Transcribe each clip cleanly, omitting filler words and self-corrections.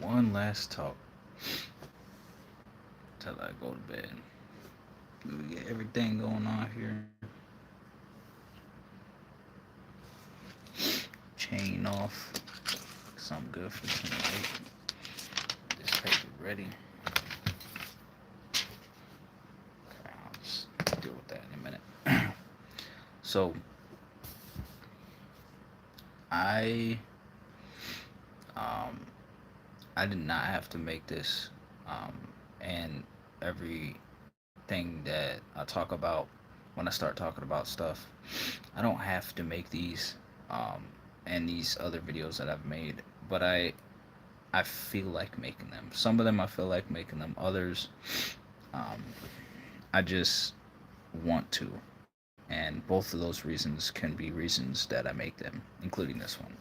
one last talk till I go to bed. We get everything going on here. Chain off. Something good for tonight. This paper ready. Okay, I'll just deal with that in a minute. So I um I did not have to make this, and everything that I talk about when I start talking about stuff, I don't have to make these, um, and these other videos that I've made, but I feel like making them. Some of them I feel like making them. Others, um, I just want to, and both of those reasons can be reasons that I make them, including this one.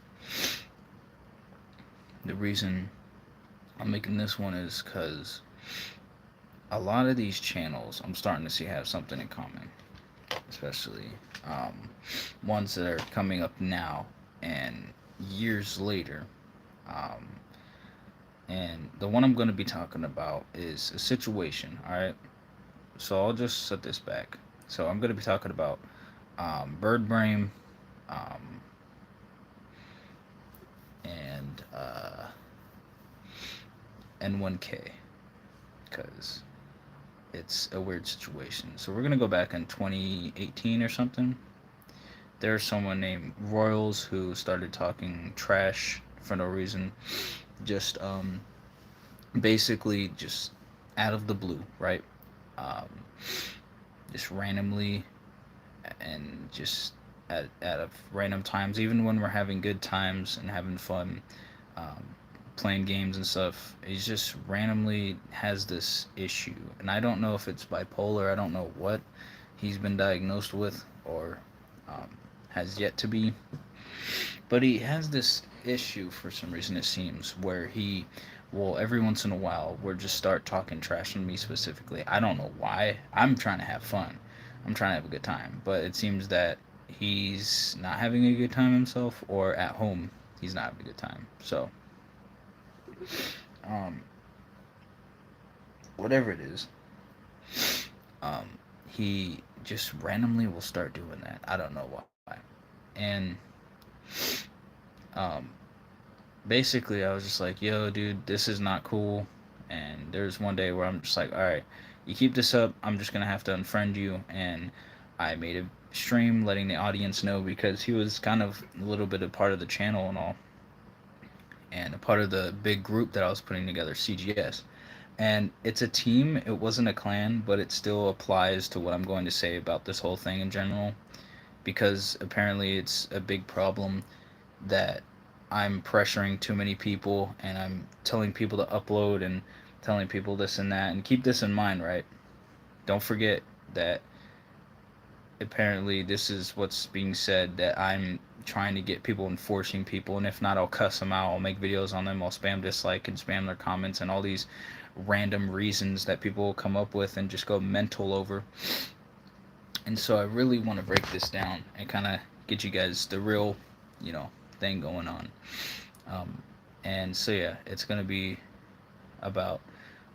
The reason I'm making this one is because a lot of these channels I'm starting to see have something in common, especially um, ones that are coming up now and years later. Um, and the one I'm going to be talking about is a situation. All right, so I'll just set this back. So I'm going to be talking about bird brain, um, and N1K, because it's a weird situation. So we're gonna go back in 2018 or something. There's someone named Royals who started talking trash for no reason, just basically just out of the blue, right? Um, just randomly, and just out of random times, even when we're having good times and having fun, um, playing games and stuff. He just randomly has this issue, and I don't know if it's bipolar. I don't know what he's been diagnosed with or um, has yet to be, but he has this issue for some reason. It seems where he will every once in a while will just start talking trash on me specifically. I don't know why. I'm trying to have fun. I'm trying to have a good time, but it seems that he's not having a good time himself, or at home he's not having a good time. So um, whatever it is, um, he just randomly will start doing that. I don't know why. And um, basically, I was just like, yo, dude, this is not cool. And there's one day where I'm just like, all right, you keep this up, I'm just going to have to unfriend you. And I made a stream letting the audience know because he was kind of a little bit a part of the channel and all, and a part of the big group that I was putting together, CGS. And it's a team, it wasn't a clan, but it still applies to what I'm going to say about this whole thing in general, because apparently it's a big problem that I'm pressuring too many people and I'm telling people to upload and telling people this and that. And keep this in mind, right? Don't forget that apparently this is what's being said, that I'm trying to get people and forcing people, and if not, I'll cuss them out, I'll make videos on them, I'll spam dislike and spam their comments and all these random reasons that people will come up with and just go mental over. And so I really want to break this down and kind of get you guys the real, you know, thing going on. Um, and so yeah, it's gonna be about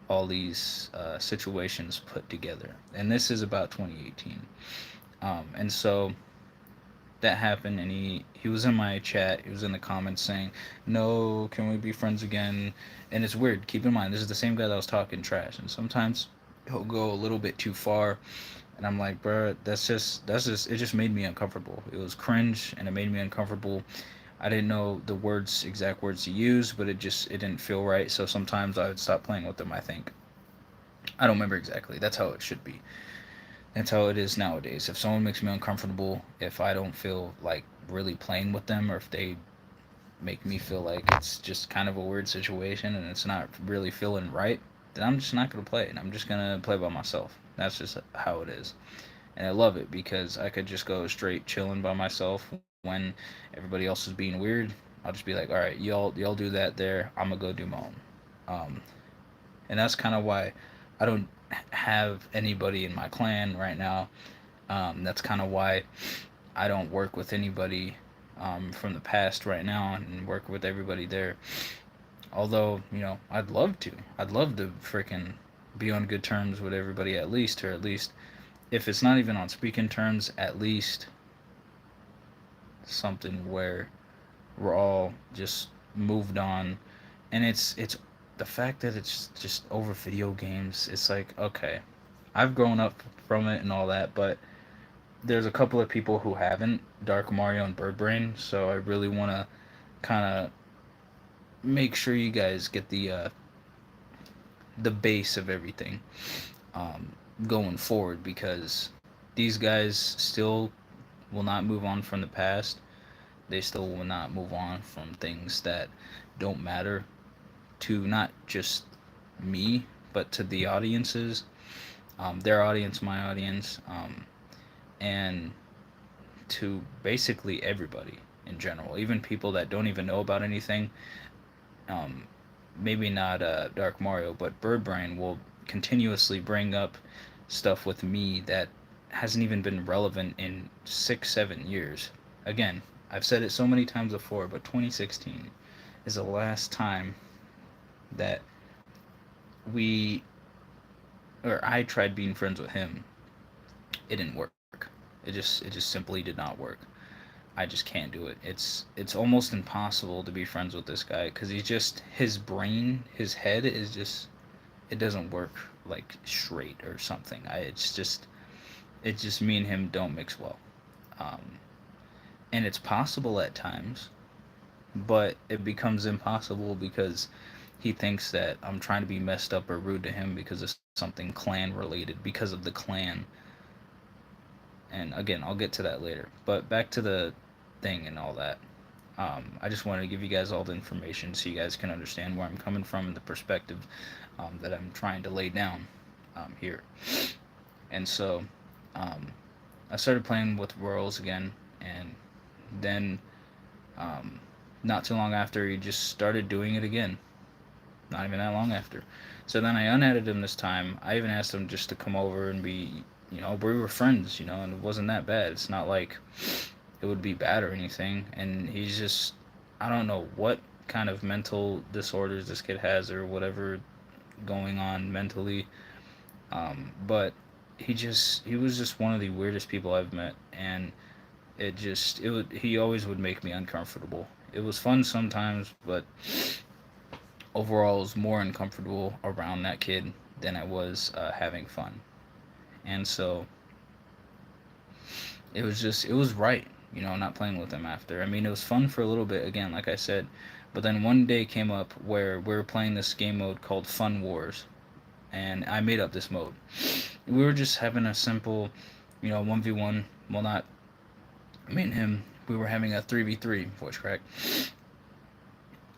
all these situations put together, and this is about 2018. And so that happened, and he was in my chat. He was in the comments saying, "No, can we be friends again?" And it's weird. Keep in mind, this is the same guy that was talking trash, and sometimes he'll go a little bit too far. And I'm like, bro, that's just it. Just made me uncomfortable. It was cringe, and it made me uncomfortable. I didn't know the words, exact words to use, but it didn't feel right. So sometimes I would stop playing with them. I think I don't remember exactly. That's how it should be. That's how it is nowadays. If someone makes me uncomfortable, if I don't feel like really playing with them, or if they make me feel like it's just kind of a weird situation and it's not really feeling right, then I'm just not gonna play it. I'm just gonna play by myself. That's just how it is. And I love it because I could just go straight chilling by myself when everybody else is being weird. I'll just be like, all right, y'all do that there. I'm gonna go do my own. Um, and that's kind of why I don't have anybody in my clan right now. That's kind of why I don't work with anybody from the past right now and work with everybody there. Although, I'd love to. I'd love to freaking be on good terms with everybody at least, or at least if it's not even on speaking terms, at least something where we're all just moved on. And it's the fact that it's just over video games. It's like, okay, I've grown up from it and all that, but there's a couple of people who haven't, Dark Mario and Birdbrain, so I really want to kind of make sure you guys get the base of everything, um, going forward, because these guys still will not move on from the past. They still will not move on from things that don't matter to not just me, but to the audiences, their audience, my audience, and to basically everybody in general, even people that don't even know about anything. Um, Maybe not Dark Mario, but Birdbrain will continuously bring up stuff with me that hasn't even been relevant in 6, 7 years. Again, I've said it so many times before, but 2016 is the last time that we or I tried being friends with him. It didn't work. It just simply did not work. I just can't do it. It's almost impossible to be friends with this guy because he's just his brain, his head is just it doesn't work like straight or something. It's just me and him don't mix well. Um, and it's possible at times, but it becomes impossible because he thinks that I'm trying to be messed up or rude to him because of something clan related, because of the clan. And again, I'll get to that later. But back to the thing and all that. I just wanted to give you guys all the information so you guys can understand where I'm coming from and the perspective, that I'm trying to lay down, here. And so, um, I started playing with Royals again, and then, um, not too long after, he just started doing it again. Not even that long after. So then I unadded him this time. I even asked him just to come over and be, we were friends, and it wasn't that bad. It's not like it would be bad or anything. And he's just, I don't know what kind of mental disorders this kid has or whatever going on mentally. But he was just one of the weirdest people I've met. And he always would make me uncomfortable. It was fun sometimes, but overall, I was more uncomfortable around that kid than I was having fun. And so it was right, not playing with him after. I mean, it was fun for a little bit, again, like I said, but then one day came up where we were playing this game mode called Fun Wars, and I made up this mode. We were just having a simple, 1v1. Well, not me and him. We were having a 3v3 voice crack,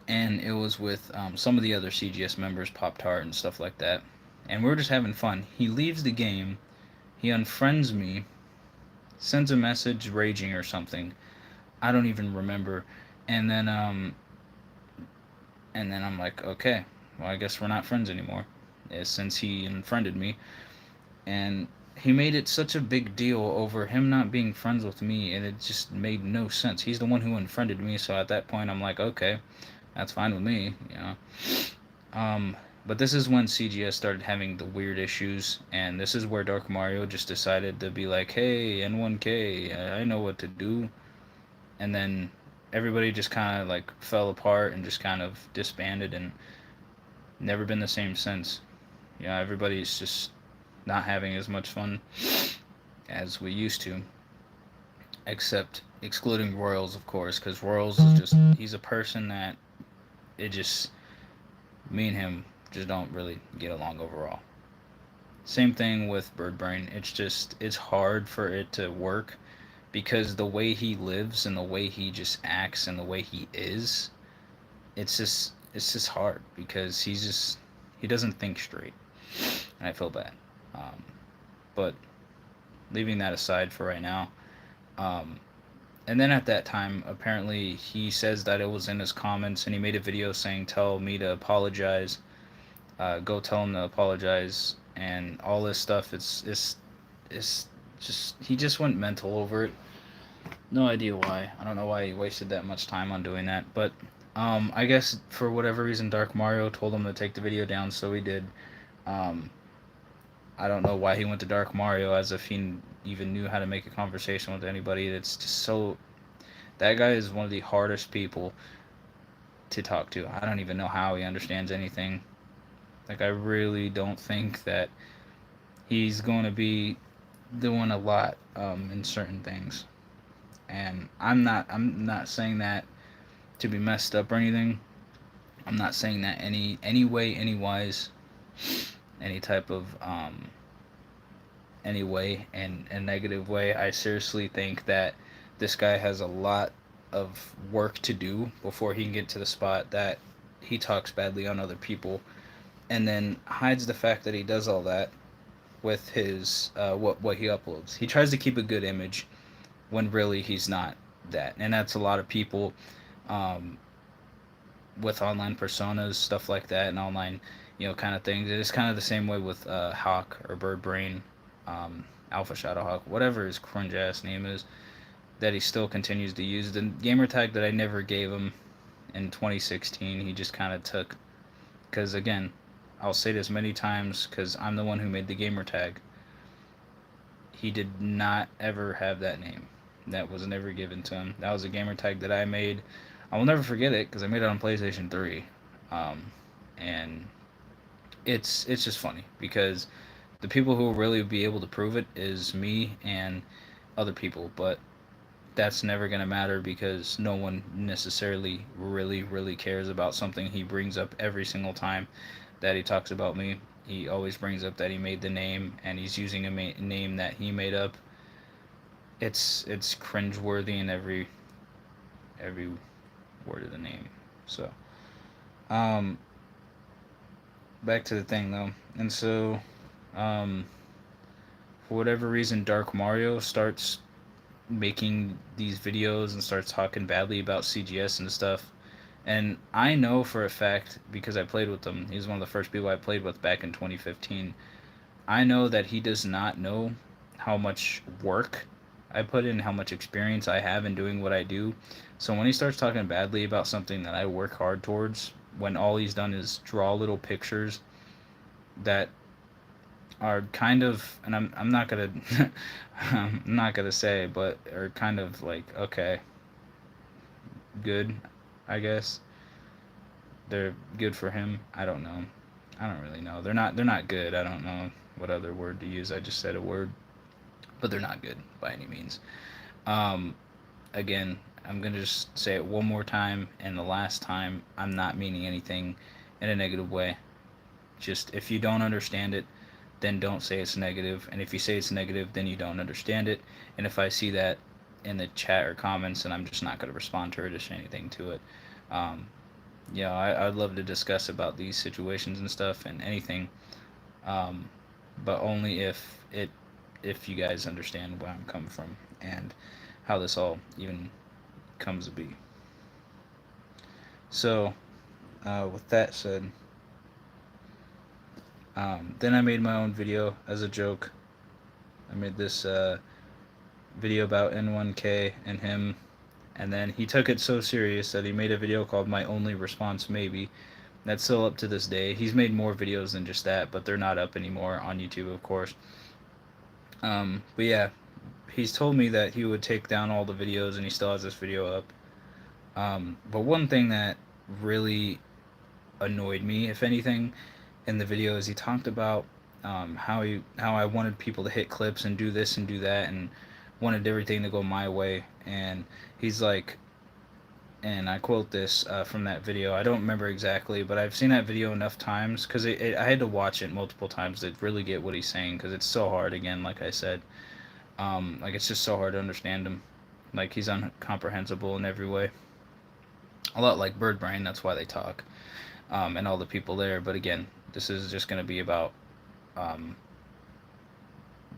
and it was with some of the other CGS members, Pop Tart and stuff like that. And we were just having fun. He leaves the game, he unfriends me, sends a message raging or something. I don't even remember. And then I'm like, okay, well, I guess we're not friends anymore, since he unfriended me. And he made it such a big deal over him not being friends with me, and it just made no sense. He's the one who unfriended me, so at that point I'm like, okay, that's fine with me. Um, but this is when CGS started having the weird issues, and this is where Dark Mario just decided to be like, hey, N1K, I know what to do. And then everybody just kind of like fell apart and just kind of disbanded and never been the same since. Everybody's just not having as much fun as we used to, except excluding Royals, of course, because Royals is just, he's a person that it just, me and him just don't really get along overall. Same thing with Birdbrain. It's hard for it to work because the way he lives and the way he just acts and the way he is, it's just hard because he doesn't think straight, and I feel bad. Um, but leaving that aside for right now, um, and then at that time, apparently he says that it was in his comments, and he made a video saying, "Tell me to apologize. Go tell him to apologize," and all this stuff. It's just he just went mental over it. No idea why. I don't know why he wasted that much time on doing that, but I guess for whatever reason, Dark Mario told him to take the video down, so he did. Um, I don't know why he went to Dark Mario as if he even knew how to make a conversation with anybody. It's just so. That guy is one of the hardest people to talk to. I don't even know how he understands anything. Like, I really don't think that he's going to be doing a lot in certain things. And I'm not saying that to be messed up or anything. I'm not saying that any way, any wise, any type of any way in a negative way. I seriously think that this guy has a lot of work to do before he can get to the spot that he talks badly on other people, and then hides the fact that he does all that with his what he uploads. He tries to keep a good image when really he's not that, and that's a lot of people um, with online personas, stuff like that, and online, kind of things. It's kind of the same way with Hawk or Bird Brain, Alpha Shadowhawk, whatever his cringe ass name is, that he still continues to use. The gamer tag that I never gave him in 2016, he just kind of took. Because again, I'll say this many times because I'm the one who made the gamer tag. He did not ever have that name. That was never given to him. That was a gamer tag that I made. I will never forget it because I made it on PlayStation 3. And it's just funny because the people who will really be able to prove it is me and other people, but that's never going to matter because no one necessarily really cares about something he brings up every single time that he talks about me. He always brings up that he made the name and he's using a name that he made up. It's cringeworthy in every word of the name. So, um, back to the thing though, and so, um, for whatever reason, Dark Mario starts making these videos and starts talking badly about CGS and stuff. And I know for a fact because I played with him. He was one of the first people I played with back in 2015. I know that he does not know how much work I put in, how much experience I have in doing what I do. So when he starts talking badly about something that I work hard towards, when all he's done is draw little pictures that are kind of, and I'm not gonna I'm not gonna say, but are kind of like okay, good, I guess they're good for him. I don't know. I don't really know. They're not good. I don't know what other word to use. I just said a word, but they're not good by any means. Um, Again, I'm gonna just say it one more time, and the last time. I'm not meaning anything in a negative way. Just if you don't understand it, then don't say it's negative. And if you say it's negative, then you don't understand it. And if I see that in the chat or comments, then I'm just not gonna respond to it or say anything to it. Um, I'd love to discuss about these situations and stuff and anything, um, but only if you guys understand where I'm coming from and how this all even comes to be. So, with that said, then I made my own video as a joke. I made this video about N1K and him, and then he took it so serious that he made a video called "My Only Response Maybe." That's still up to this day. He's made more videos than just that, but they're not up anymore on YouTube, of course. But yeah, he's told me that he would take down all the videos, and he still has this video up. But one thing that really annoyed me, if anything, in the video is he talked about how I wanted people to hit clips and do this and do that, and wanted everything to go my way. And he's like, and I quote this from that video. I don't remember exactly, but I've seen that video enough times because I had to watch it multiple times to really get what he's saying because it's so hard. Again, like I said, like it's just so hard to understand him. Like he's incomprehensible in every way. A lot like Bird Brain. That's why they talk, and all the people there. But again, this is just going to be about um,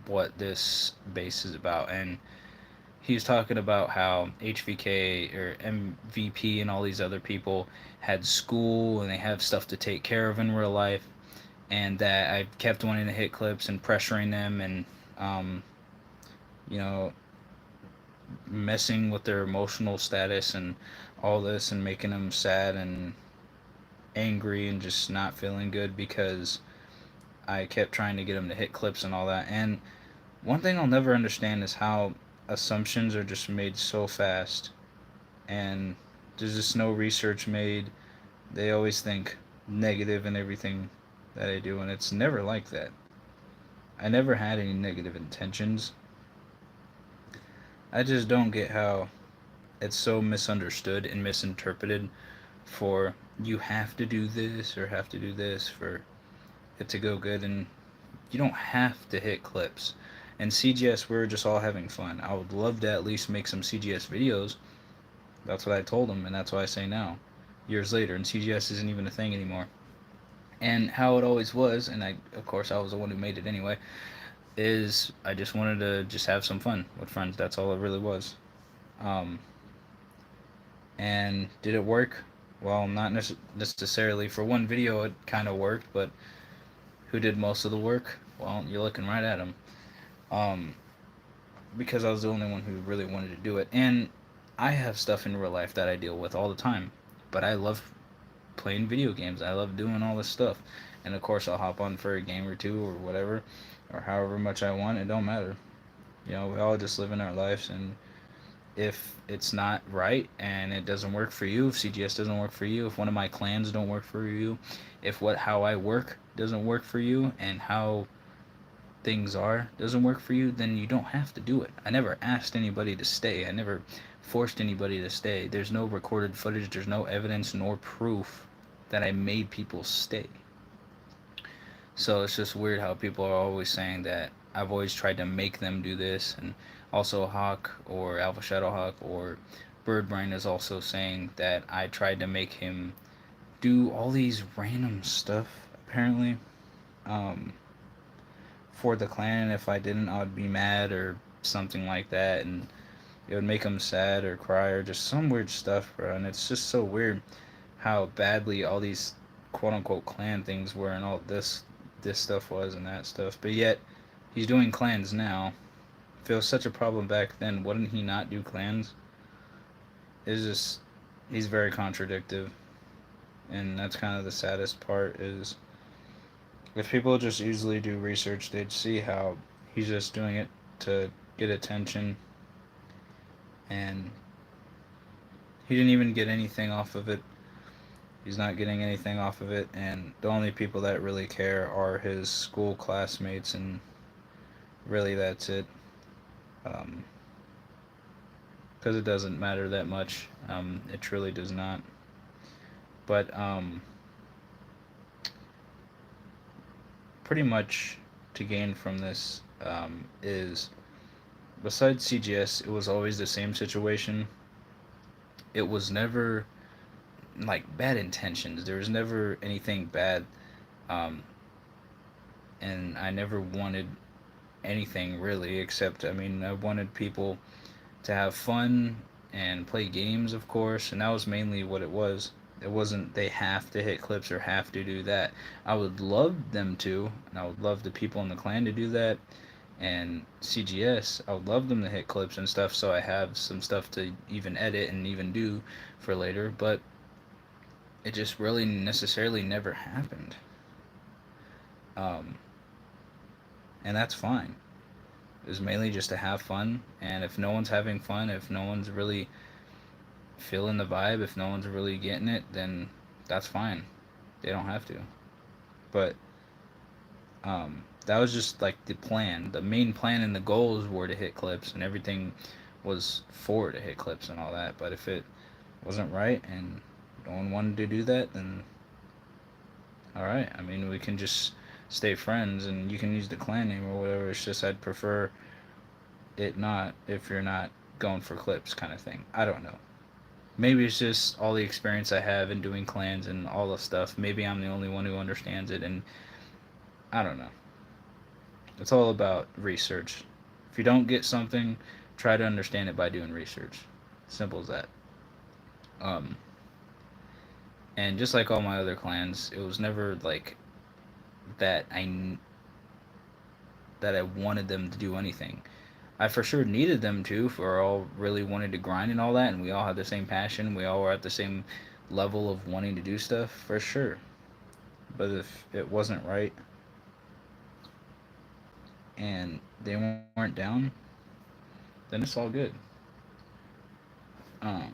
what this base is about, and he was talking about how HVK or MVP and all these other people had school and they have stuff to take care of in real life, and that I kept wanting to hit clips and pressuring them, and um, you know, messing with their emotional status and all this and making them sad and angry and just not feeling good because I kept trying to get them to hit clips and all that. And one thing I'll never understand is how assumptions are just made so fast and there's just no research made. They always think negative in everything that I do, and it's never like that. I never had any negative intentions. I just don't get how it's so misunderstood and misinterpreted for you have to do this or have to do this for it to go good, and you don't have to hit clips. And CGS, we were just all having fun. I would love to at least make some CGS videos. That's what I told them, and that's what I say now, years later. And CGS isn't even a thing anymore. And how it always was, and of course, I was the one who made it anyway, is I just wanted to just have some fun with friends. That's all it really was. Um, and did it work? Well, not necessarily. For one video, it kind of worked, but who did most of the work? Well, you're looking right at him. Um, because I was the only one who really wanted to do it. And I have stuff in real life that I deal with all the time, but I love playing video games. I love doing all this stuff. And of course, I'll hop on for a game or two or whatever, or however much I want. It don't matter. You know, we all just live in our lives, and if it's not right and it doesn't work for you, if CGS doesn't work for you, if one of my clans don't work for you, if what how I work doesn't work for you, and how things are doesn't work for you, then you don't have to do it. I never asked anybody to stay. I never forced anybody to stay. There's no recorded footage, there's no evidence nor proof that I made people stay. So it's just weird how people are always saying that I've always tried to make them do this, and also Hawk or Alpha Shadow Hawk or Birdbrain is also saying that I tried to make him do all these random stuff apparently um, for the clan. If I didn't, I would be mad or something like that, and it would make him sad or cry or just some weird stuff, bro. And it's just so weird how badly all these quote unquote clan things were and all this stuff was and that stuff. But yet he's doing clans now. If it was such a problem back then, wouldn't he not do clans? It's just he's very contradictive, and that's kind of the saddest part. Is if people just easily do research, they'd see how he's just doing it to get attention, and he didn't even get anything off of it. He's not getting anything off of it, and the only people that really care are his school classmates, and really that's it. Um, because it doesn't matter that much. It truly does not. But pretty much to gain from this is besides CGS, it was always the same situation. It was never like bad intentions. There was never anything bad, um, and I never wanted anything really. Except, I mean, I wanted people to have fun and play games, of course, and that was mainly what it was. It wasn't they have to hit clips or have to do that. I would love them to, and I would love the people in the clan to do that. And CGS, I would love them to hit clips and stuff, so I have some stuff to even edit and even do for later. But it just really necessarily never happened, um, and that's fine. It was mainly just to have fun, and if no one's having fun, if no one's really feeling the vibe, if no one's really getting it, then that's fine. They don't have to. But that was just like the plan. The main plan and the goals were to hit clips, and everything was for to hit clips and all that. But if it wasn't right and no one wanted to do that, then all right. I mean, we can just stay friends, and you can use the clan name or whatever. It's just I'd prefer it not if you're not going for clips, kind of thing. I don't know. Maybe it's just all the experience I have in doing clans and all the stuff. Maybe I'm the only one who understands it, and I don't know. It's all about research. If you don't get something, try to understand it by doing research. Simple as that. Um, and just like all my other clans, it was never like that. I wanted them to do anything. I for sure needed them too, for all really wanted to grind and all that, and we all had the same passion. We all were at the same level of wanting to do stuff, for sure. But if it wasn't right and they weren't down, then it's all good. Um,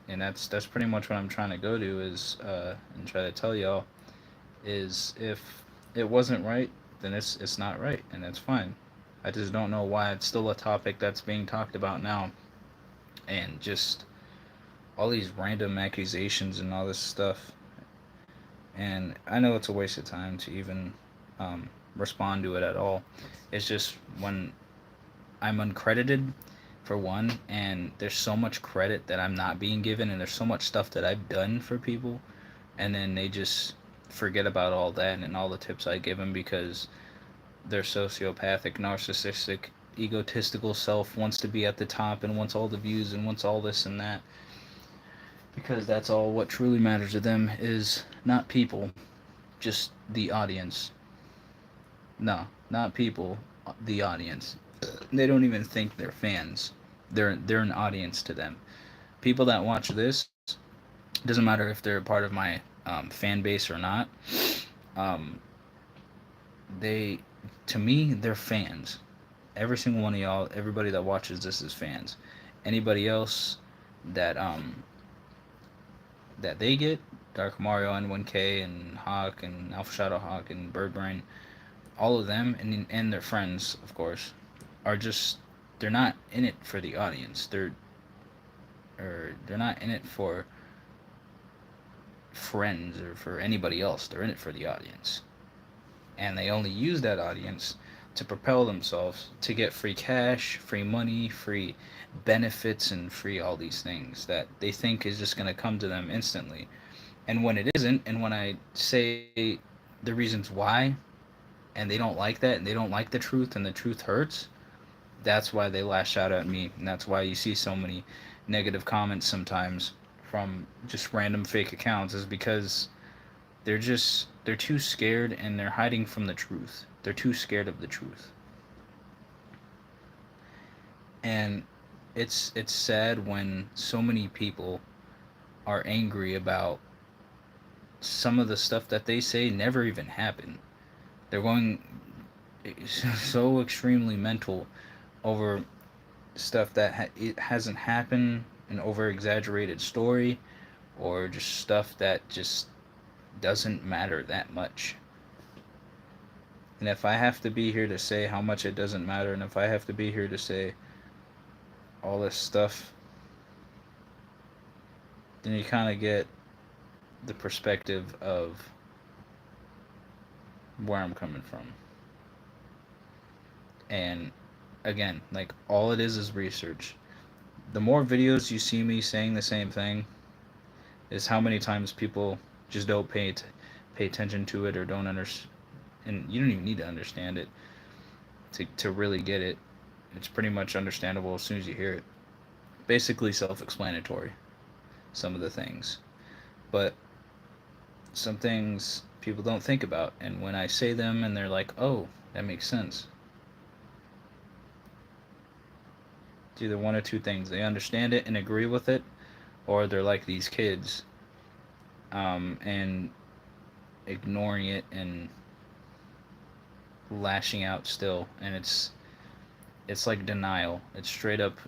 and that's pretty much what I'm trying to go to is and try to tell y'all is if it wasn't right, then it's not right, and that's fine. I just don't know why it's still a topic that's being talked about now, and just all these random accusations and all this stuff. And I know it's a waste of time to even respond to it at all. It's just when I'm uncredited for one, and there's so much credit that I'm not being given, and there's so much stuff that I've done for people, and then they just forget about all that and all the tips I give them because their sociopathic, narcissistic, egotistical self wants to be at the top and wants all the views and wants all this and that, because that's all what truly matters to them is not people, just the audience. No, not people, the audience. They don't even think they're fans. They're an audience to them. People that watch this, doesn't matter if they're a part of my fan base or not. Um, they, to me, they're fans. Every single one of y'all, everybody that watches this is fans. Anybody else that that they get, Dark Mario N1K and Hawk and Alpha Shadow Hawk and Birdbrain, all of them and their friends, of course, are just they're not in it for the audience. They're not in it for friends or for anybody else. They're in it for the audience. And they only use that audience to propel themselves to get free cash, free money, free benefits, and free all these things that they think is just going to come to them instantly. And when it isn't, and when I say the reasons why, and they don't like that, and they don't like the truth, and the truth hurts, that's why they lash out at me. And that's why you see so many negative comments sometimes from just random fake accounts, is because they're too scared and they're hiding from the truth. They're too scared of the truth. And it's sad when so many people are angry about some of the stuff that they say never even happened. They're going so extremely mental over stuff that it hasn't happened, an over exaggerated story, or just stuff that just doesn't matter that much. And if I have to be here to say how much it doesn't matter, and if I have to be here to say all this stuff, then you kind of get the perspective of where I'm coming from. And again, like all it is research. The more videos you see me saying the same thing, is how many times people just don't pay attention to it or don't understand. And you don't even need to understand it to really get it. It's pretty much understandable as soon as you hear it. Basically self-explanatory, some of the things. But some things people don't think about, and when I say them and they're like, "Oh, that makes sense." It's either one or two things. They understand it and agree with it, or they're like these kids and ignoring it and lashing out still, and it's like denial. It's straight up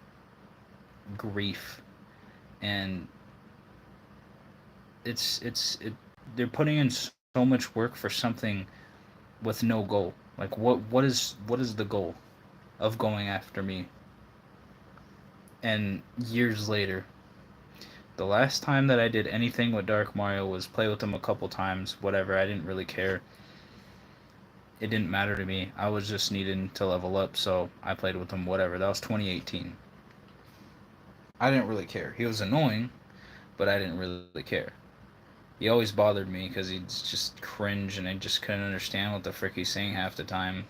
grief, and they're putting in so much work for something with no goal. Like what is the goal of going after me? And years later, the last time that I did anything with Dark Mario was play with him a couple times, whatever. I didn't really care. It didn't matter to me. I was just needing to level up, so I played with him, whatever. That was 2018. I didn't really care. He was annoying, but I didn't really care. He always bothered me because he'd just cringe and I just couldn't understand what the frick he's saying half the time.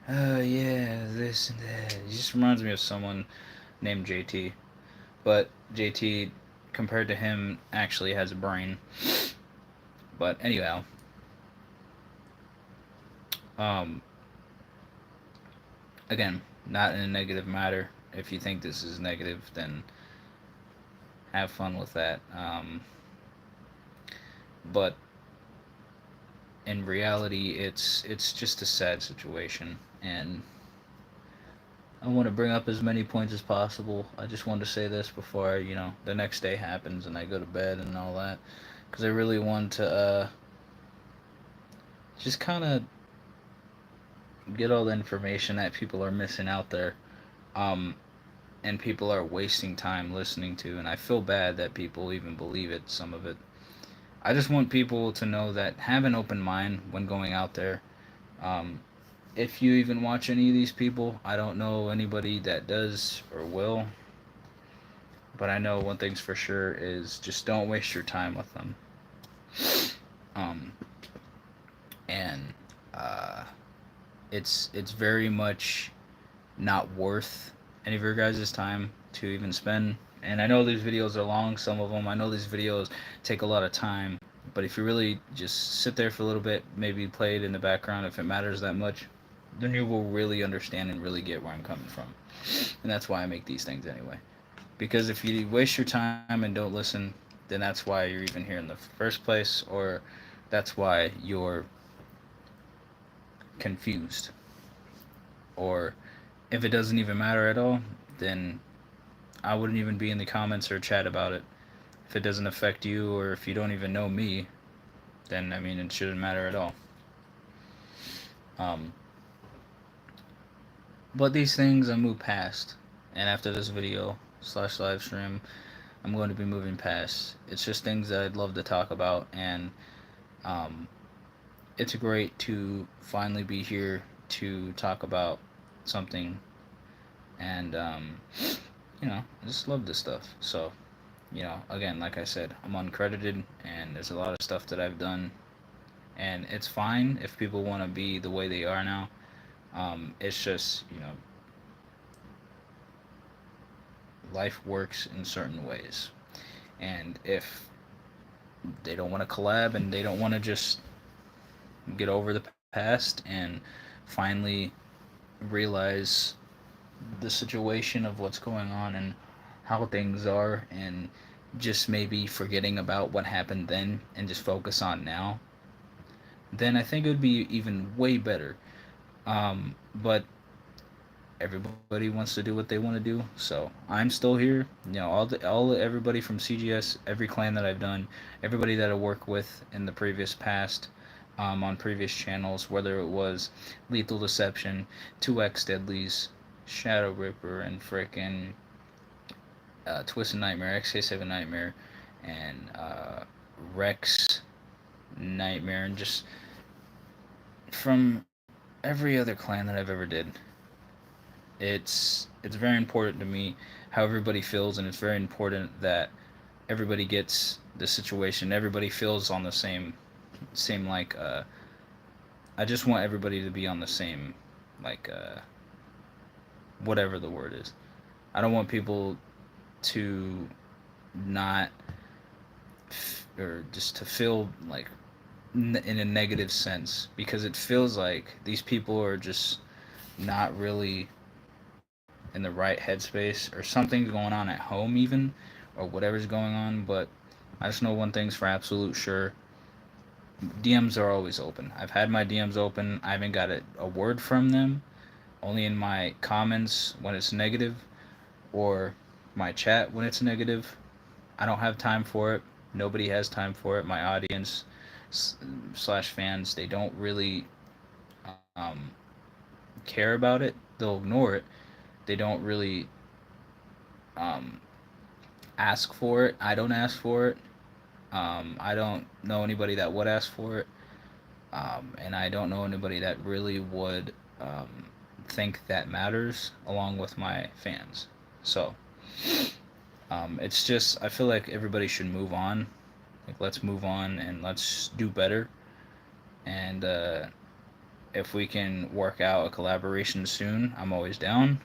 Oh, yeah, this and that. He just reminds me of someone named JT. But JT, compared to him, actually has a brain. But anyhow, Again, not in a negative matter. If you think this is negative, then have fun with that. But in reality, it's just a sad situation, and I want to bring up as many points as possible. I just wanted to say this before the next day happens and I go to bed and all that, because I really want to just kind of get all the information that people are missing out there, um, and people are wasting time listening to, and I feel bad that people even believe it. Some of it. I just want people to know that have an open mind when going out there. Um, if you even watch any of these people, I don't know anybody that does or will, but I know one thing's for sure is just don't waste your time with them. Um, and uh, it's very much not worth any of your guys' time to even spend. And I know these videos are long, some of them. I know these videos take a lot of time, but if you really just sit there for a little bit, maybe play it in the background if it matters that much, then you will really understand and really get where I'm coming from. And that's why I make these things anyway. Because if you waste your time and don't listen, then that's why you're even here in the first place, or that's why you're confused. Or if it doesn't even matter at all, then I wouldn't even be in the comments or chat about it. If it doesn't affect you or if you don't even know me, then I mean it shouldn't matter at all. Um, but these things I move past, and after this video slash live stream, I'm going to be moving past. It's just things that I'd love to talk about, and um, it's great to finally be here to talk about something, and I just love this stuff. So again, like I said, I'm uncredited, and there's a lot of stuff that I've done, and it's fine if people want to be the way they are now. It's just life works in certain ways, and if they don't want to collab and they don't want to just get over the past and finally realize the situation of what's going on and how things are, and just maybe forgetting about what happened then and just focus on now, then I think it would be even way better. But everybody wants to do what they want to do, so I'm still here. Everybody from CGS, every clan that I've done, everybody that I work with in the previous past, on previous channels, whether it was Lethal Deception, 2X Deadlies, Shadow Ripper, and frickin' Twisted Nightmare, XK7 Nightmare, and Rex Nightmare, and just from every other clan that I've ever did. It's very important to me how everybody feels, and it's very important that everybody gets the situation. Everybody feels on the same like I just want everybody to be on the same like whatever the word is. I don't want people to not or just to feel like in a negative sense, because it feels like these people are just not really in the right headspace, or something's going on at home even, or whatever's going on. But I just know one thing's for absolute sure: DMs are always open. I've had my DMs open. I haven't got a word from them, only in my comments when it's negative, or my chat when it's negative. I don't have time for it. Nobody has time for it. My audience slash fans, they don't really um, care about it. They'll ignore it. They don't really um, ask for it. I don't ask for it. I don't know anybody that would ask for it. And I don't know anybody that really would think that matters along with my fans. So it's just, I feel like everybody should move on. Like, let's move on and let's do better. And if we can work out a collaboration soon, I'm always down.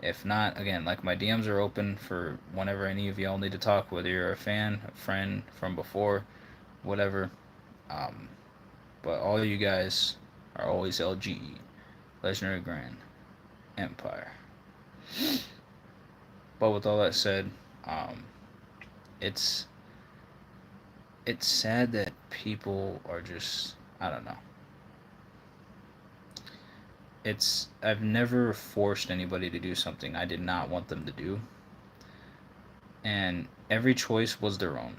If not, again, like, my DMs are open for whenever any of y'all need to talk, whether you're a fan, a friend from before, whatever. Um, but all you guys are always LGE, Legendary Grand. empire. But with all that said, um, it's it's sad that people are just, I don't know. It's I've never forced anybody to do something I did not want them to do, and every choice was their own.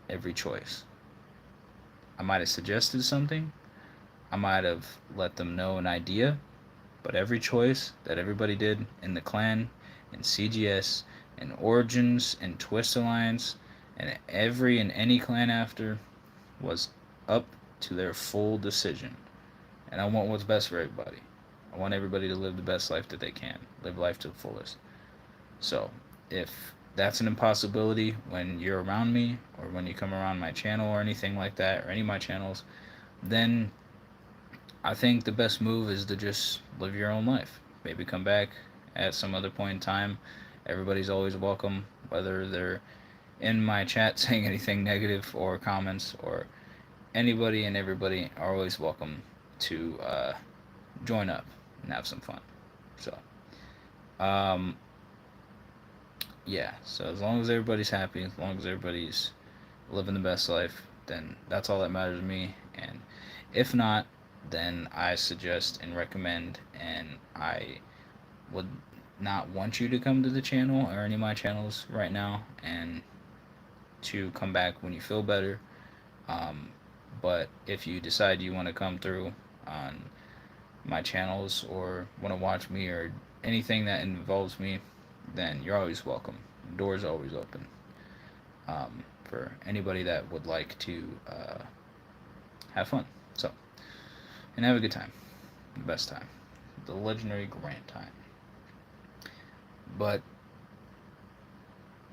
Every choice. I might have suggested something, I might have let them know an idea, but every choice that everybody did in the clan, in CGS, in Origins, in Twist Alliance, and every and any clan after was up to their full decision. And I want what's best for everybody. I want everybody to live the best life that they can, live life to the fullest. So, if that's an impossibility when you're around me or when you come around my channel or anything like that or any of my channels, then I think the best move is to just live your own life. Maybe come back at some other point in time. Everybody's always welcome, whether they're in my chat saying anything negative or comments, or anybody and everybody are always welcome to join up and have some fun. So, um, yeah. So as long as everybody's happy, as long as everybody's living the best life, then that's all that matters to me. And if not, then I suggest and recommend, and I would not want you to come to the channel or any of my channels right now, and to come back when you feel better. Um, but if you decide you want to come through on my channels or want to watch me or anything that involves me, then you're always welcome. The door's always open, for anybody that would like to have fun. So, and have a good time. The best time. The legendary grand time. But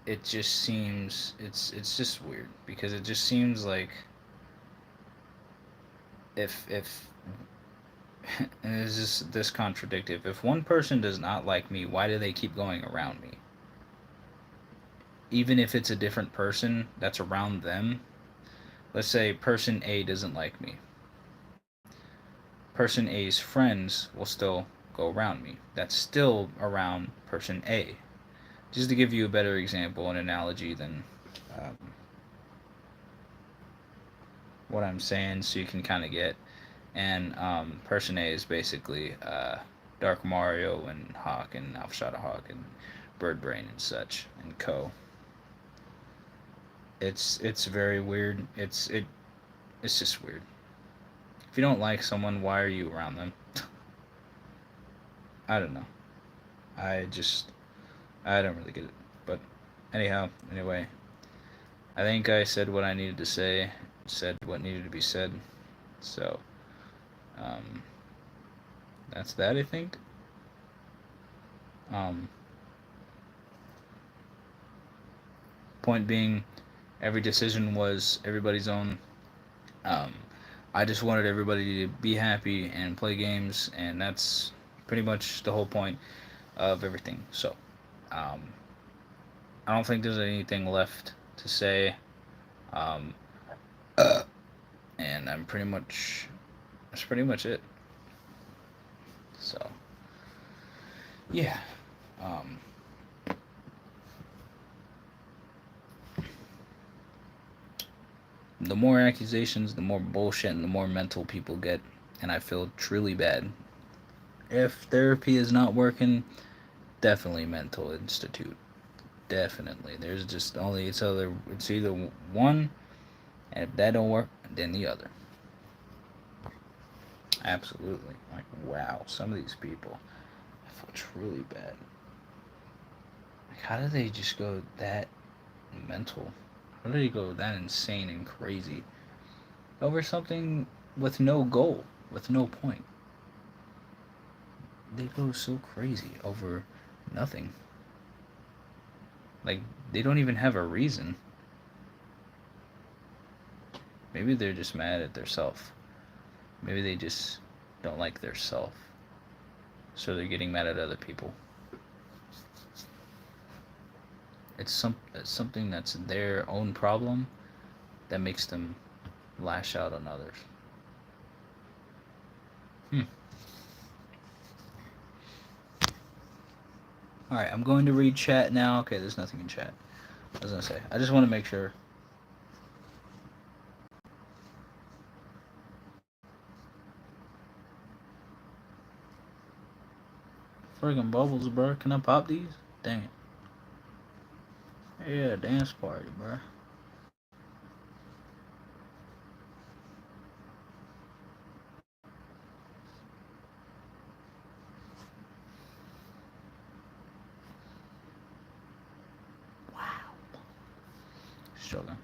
it just seems it's just weird because it just seems like if and it's just this contradictive. If one person does not like me, why do they keep going around me? Even if it's a different person that's around them. Let's say person A doesn't like me. Person A's friends will still go around me. That's still around person A. Just to give you a better example, an analogy than um, what I'm saying, so you can kind of get. And person A is basically Dark Mario and Hawk and Alpha Hawk and Birdbrain and such and Co. It's very weird. It's just weird. If you don't like someone, why are you around them? I don't know. I just I don't really get it. But anyhow, anyway, I think I said what I needed to say, said what needed to be said. So, um, that's that, I think. Um, Point being, every decision was everybody's own. Um, I just wanted everybody to be happy and play games, and that's pretty much the whole point of everything. So, um, I don't think there's anything left to say. Um, and that's pretty much it. So, yeah. Um, the more accusations, the more bullshit, and the more mental people get, and I feel truly bad. If therapy is not working, definitely mental institute. Definitely. There's just only it's either one, and if that don't work, then the other. Absolutely. Like wow, some of these people, I feel truly bad. Like how do they just go that mental? How do they go that insane and crazy over something with no goal, with no point? They go so crazy over nothing. Like they don't even have a reason. Maybe they're just mad at their self. Maybe they just don't like their self. So they're getting mad at other people. It's something that's their own problem that makes them lash out on others. Hmm. All right, I'm going to read chat now. Okay, there's nothing in chat. I was gonna say. I just want to make sure. Friggin' bubbles, bro. Can I pop these? Dang it. Yeah, dance party, bro. Wow. Struggling.